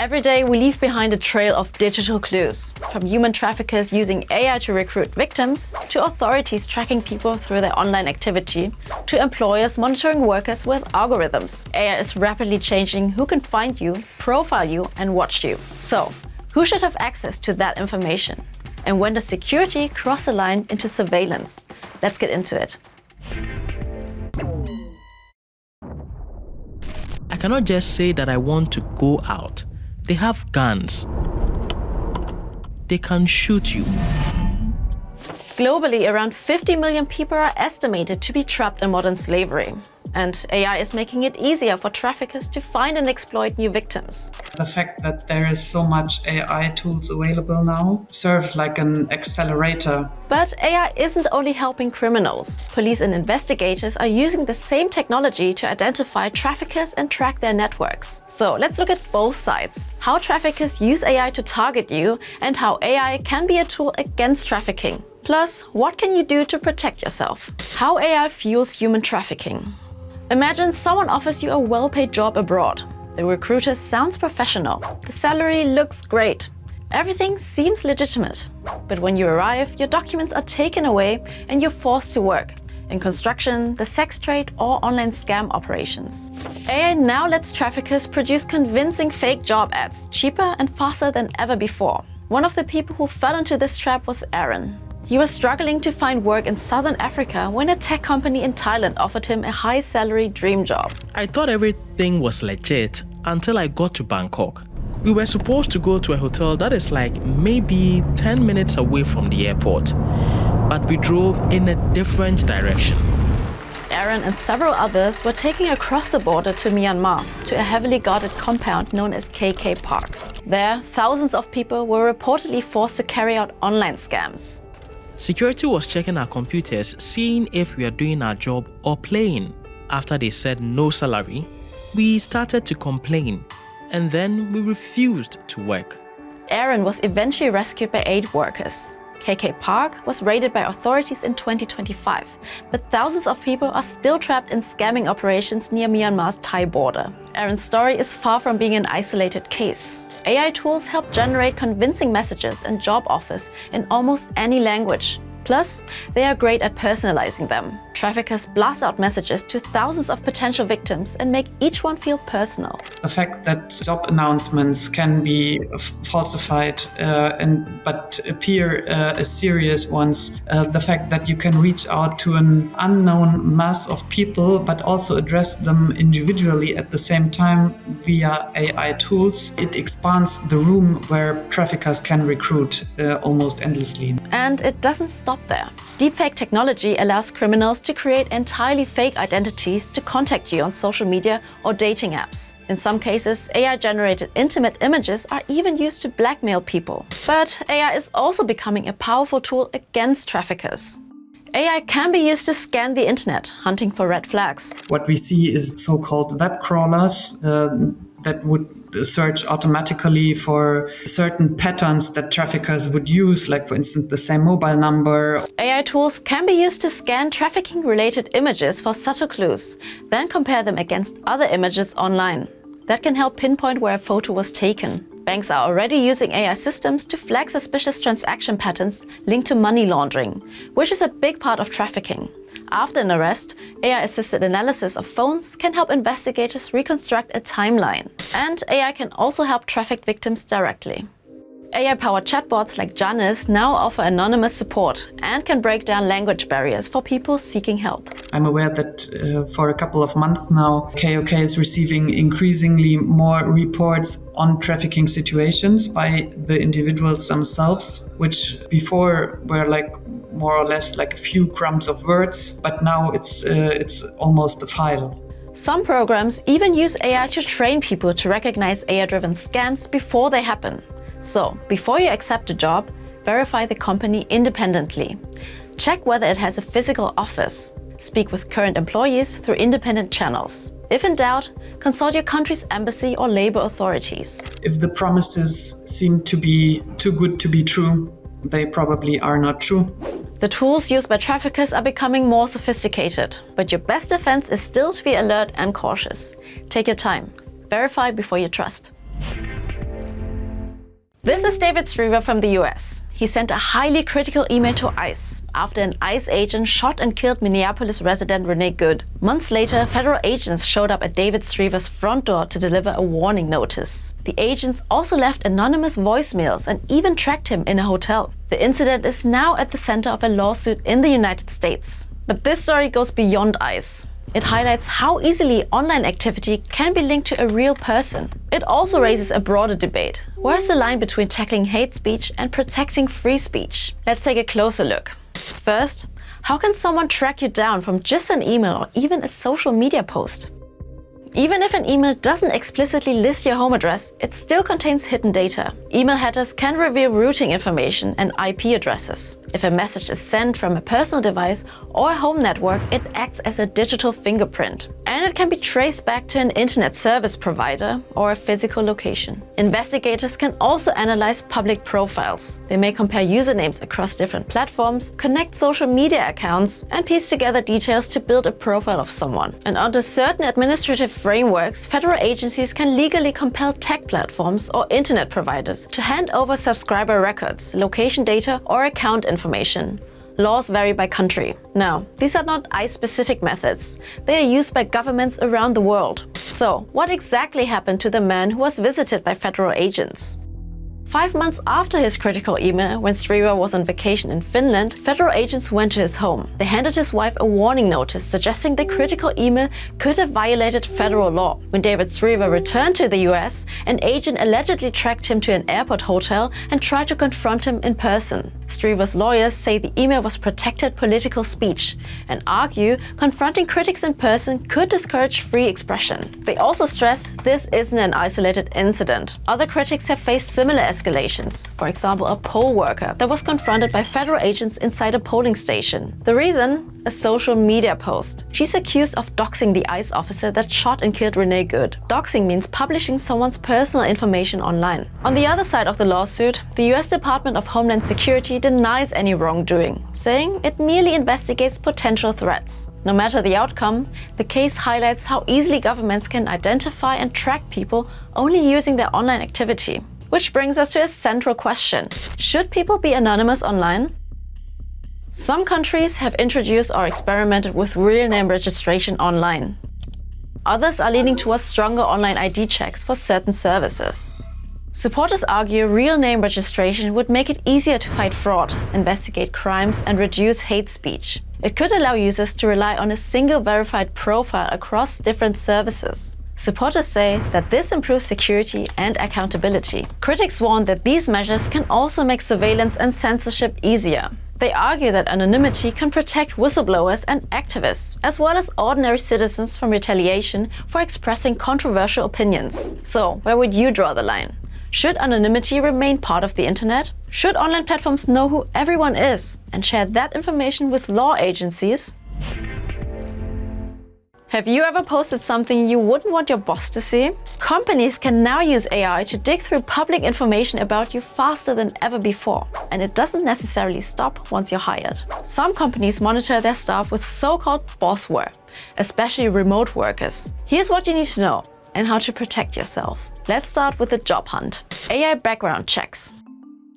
Every day we leave behind a trail of digital clues, from human traffickers using AI to recruit victims, to authorities tracking people through their online activity, to employers monitoring workers with algorithms. AI is rapidly changing who can find you, profile you, and watch you. So, who should have access to that information? And when does security cross the line into surveillance? Let's get into it. I cannot just say that I want to go out. They have guns. They can shoot you. Globally, around 50 million people are estimated to be trapped in modern slavery. And AI is making it easier for traffickers to find and exploit new victims. The fact that there is so much AI tools available now serves like an accelerator. But AI isn't only helping criminals. Police and investigators are using the same technology to identify traffickers and track their networks. So let's look at both sides. How traffickers use AI to target you and how AI can be a tool against trafficking. Plus, what can you do to protect yourself? How AI fuels human trafficking. Imagine someone offers you a well-paid job abroad. The recruiter sounds professional. The salary looks great. Everything seems legitimate. But when you arrive, your documents are taken away and you're forced to work in construction, the sex trade, or online scam operations. AI now lets traffickers produce convincing fake job ads cheaper and faster than ever before. One of the people who fell into this trap was Aaron. He was struggling to find work in southern Africa when a tech company in Thailand offered him a high-salary dream job. I thought everything was legit until I got to Bangkok. We were supposed to go to a hotel that is like maybe 10 minutes away from the airport, but we drove in a different direction. Aaron and several others were taken across the border to Myanmar, to a heavily guarded compound known as KK Park. There, thousands of people were reportedly forced to carry out online scams. Security was checking our computers, seeing if we are doing our job or playing. After they said no salary, we started to complain, and then we refused to work. Aaron was eventually rescued by aid workers. KK Park was raided by authorities in 2025, but thousands of people are still trapped in scamming operations near Myanmar's Thai border. Aaron's story is far from being an isolated case. AI tools help generate convincing messages and job offers in almost any language. Plus, they are great at personalizing them. Traffickers blast out messages to thousands of potential victims and make each one feel personal. The fact that job announcements can be falsified but appear as serious ones, the fact that you can reach out to an unknown mass of people but also address them individually at the same time via AI tools, it expands the room where traffickers can recruit almost endlessly. And it doesn't stop there. Deepfake technology allows criminals to create entirely fake identities to contact you on social media or dating apps. In some cases, AI-generated intimate images are even used to blackmail people. But AI is also becoming a powerful tool against traffickers. AI can be used to scan the internet, hunting for red flags. What we see is so-called web crawlers that would search automatically for certain patterns that traffickers would use, like for instance the same mobile number. AI tools can be used to scan trafficking-related images for subtle clues, then compare them against other images online. That can help pinpoint where a photo was taken. Banks are already using AI systems to flag suspicious transaction patterns linked to money laundering, which is a big part of trafficking. After an arrest, AI-assisted analysis of phones can help investigators reconstruct a timeline. And AI can also help trafficked victims directly. AI-powered chatbots like Janice now offer anonymous support and can break down language barriers for people seeking help. I'm aware that for a couple of months now, KOK is receiving increasingly more reports on trafficking situations by the individuals themselves, which before were like more or less like a few crumbs of words, but now it's almost a file. Some programs even use AI to train people to recognize AI-driven scams before they happen. So, before you accept a job, verify the company independently. Check whether it has a physical office. Speak with current employees through independent channels. If in doubt, consult your country's embassy or labor authorities. If the promises seem to be too good to be true, they probably are not true. The tools used by traffickers are becoming more sophisticated, but your best defense is still to be alert and cautious. Take your time. Verify before you trust. This is David Striever from the US. He sent a highly critical email to ICE after an ICE agent shot and killed Minneapolis resident Renee Good. Months later, federal agents showed up at David Striever's front door to deliver a warning notice. The agents also left anonymous voicemails and even tracked him in a hotel. The incident is now at the center of a lawsuit in the United States. But this story goes beyond ICE. It highlights how easily online activity can be linked to a real person. It also raises a broader debate. Where's the line between tackling hate speech and protecting free speech? Let's take a closer look. First, how can someone track you down from just an email or even a social media post? Even if an email doesn't explicitly list your home address, it still contains hidden data. Email headers can reveal routing information and IP addresses. If a message is sent from a personal device or a home network, it acts as a digital fingerprint. And it can be traced back to an internet service provider or a physical location. Investigators can also analyze public profiles. They may compare usernames across different platforms, connect social media accounts, and piece together details to build a profile of someone. And under certain administrative frameworks, federal agencies can legally compel tech platforms or internet providers to hand over subscriber records, location data, or account information. Laws vary by country. Now, these are not ICE-specific methods. They are used by governments around the world. So, what exactly happened to the man who was visited by federal agents? 5 months after his critical email, when Striever was on vacation in Finland, federal agents went to his home. They handed his wife a warning notice suggesting the critical email could have violated federal law. When David Striever returned to the US, an agent allegedly tracked him to an airport hotel and tried to confront him in person. Striever's lawyers say the email was protected political speech and argue confronting critics in person could discourage free expression. They also stress this isn't an isolated incident. Other critics have faced similar escalations. For example, a poll worker that was confronted by federal agents inside a polling station. The reason? A social media post. She's accused of doxing the ICE officer that shot and killed Renee Good. Doxing means publishing someone's personal information online. On the other side of the lawsuit, the US Department of Homeland Security denies any wrongdoing, saying it merely investigates potential threats. No matter the outcome, the case highlights how easily governments can identify and track people only using their online activity. Which brings us to a central question. Should people be anonymous online? Some countries have introduced or experimented with real name registration online. Others are leaning towards stronger online ID checks for certain services. Supporters argue real name registration would make it easier to fight fraud, investigate crimes, and reduce hate speech. It could allow users to rely on a single verified profile across different services. Supporters say that this improves security and accountability. Critics warn that these measures can also make surveillance and censorship easier. They argue that anonymity can protect whistleblowers and activists, as well as ordinary citizens from retaliation for expressing controversial opinions. So, where would you draw the line? Should anonymity remain part of the internet? Should online platforms know who everyone is and share that information with law agencies? Have you ever posted something you wouldn't want your boss to see? Companies can now use AI to dig through public information about you faster than ever before. And it doesn't necessarily stop once you're hired. Some companies monitor their staff with so-called bossware, especially remote workers. Here's what you need to know and how to protect yourself. Let's start with the job hunt. AI background checks.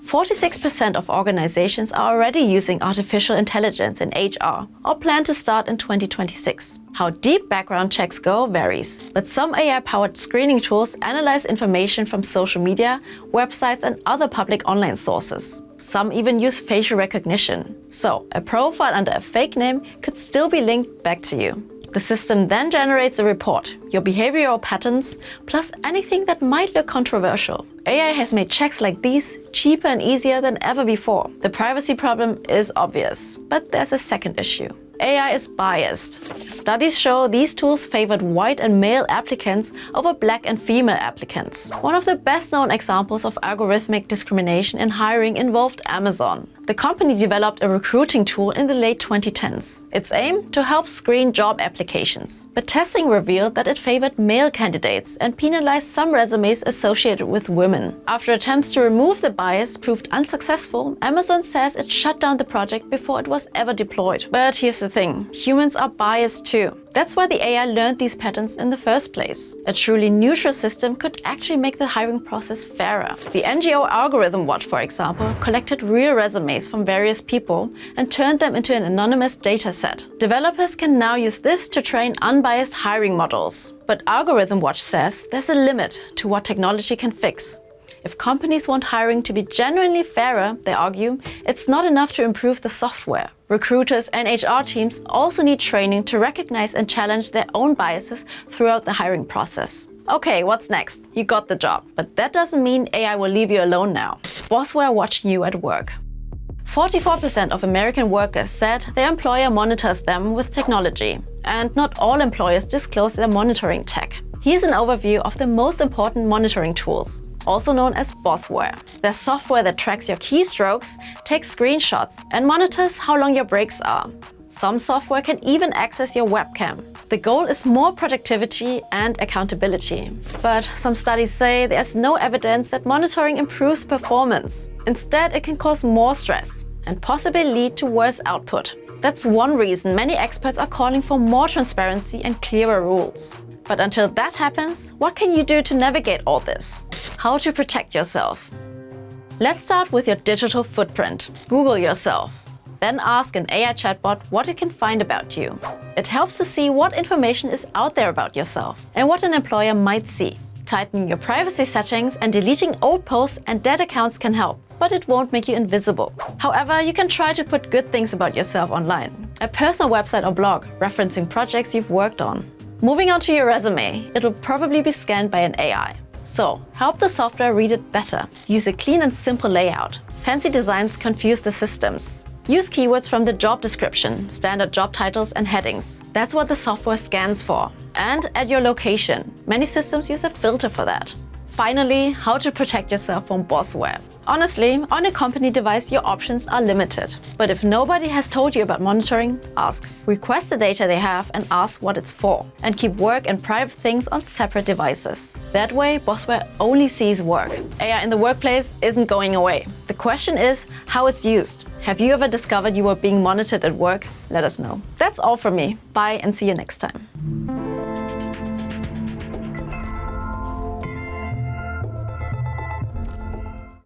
46% of organizations are already using artificial intelligence in HR or plan to start in 2026. How deep background checks go varies, but some AI-powered screening tools analyze information from social media, websites, and other public online sources. Some even use facial recognition. So, a profile under a fake name could still be linked back to you. The system then generates a report, your behavioral patterns, plus anything that might look controversial. AI has made checks like these cheaper and easier than ever before. The privacy problem is obvious, but there's a second issue. AI is biased. Studies show these tools favored white and male applicants over black and female applicants. One of the best-known examples of algorithmic discrimination in hiring involved Amazon. The company developed a recruiting tool in the late 2010s. Its aim? To help screen job applications. But testing revealed that it favored male candidates and penalized some resumes associated with women. After attempts to remove the bias proved unsuccessful, Amazon says it shut down the project before it was ever deployed. But here's the thing, humans are biased too. That's why the AI learned these patterns in the first place. A truly neutral system could actually make the hiring process fairer. The NGO Algorithm Watch, for example, collected real resumes from various people and turned them into an anonymous data set. Developers can now use this to train unbiased hiring models. But Algorithm Watch says there's a limit to what technology can fix. If companies want hiring to be genuinely fairer, they argue, it's not enough to improve the software. Recruiters and HR teams also need training to recognize and challenge their own biases throughout the hiring process. Okay, what's next? You got the job, but that doesn't mean AI will leave you alone now. Bossware watching you at work. 44% of American workers said their employer monitors them with technology, and not all employers disclose their monitoring tech. Here's an overview of the most important monitoring tools, also known as Bossware. They're software that tracks your keystrokes, takes screenshots, and monitors how long your breaks are. Some software can even access your webcam. The goal is more productivity and accountability. But some studies say there's no evidence that monitoring improves performance. Instead, it can cause more stress and possibly lead to worse output. That's one reason many experts are calling for more transparency and clearer rules. But until that happens, what can you do to navigate all this? How to protect yourself? Let's start with your digital footprint. Google yourself. Then ask an AI chatbot what it can find about you. It helps to see what information is out there about yourself and what an employer might see. Tightening your privacy settings and deleting old posts and dead accounts can help, but it won't make you invisible. However, you can try to put good things about yourself online. A personal website or blog referencing projects you've worked on. Moving on to your resume, it'll probably be scanned by an AI. So, help the software read it better. Use a clean and simple layout. Fancy designs confuse the systems. Use keywords from the job description, standard job titles and headings. That's what the software scans for. And add your location. Many systems use a filter for that. Finally, how to protect yourself from bossware. Honestly, on a company device, your options are limited. But if nobody has told you about monitoring, ask. Request the data they have and ask what it's for. And keep work and private things on separate devices. That way, bossware only sees work. AI in the workplace isn't going away. The question is how it's used. Have you ever discovered you were being monitored at work? Let us know. That's all from me. Bye and see you next time.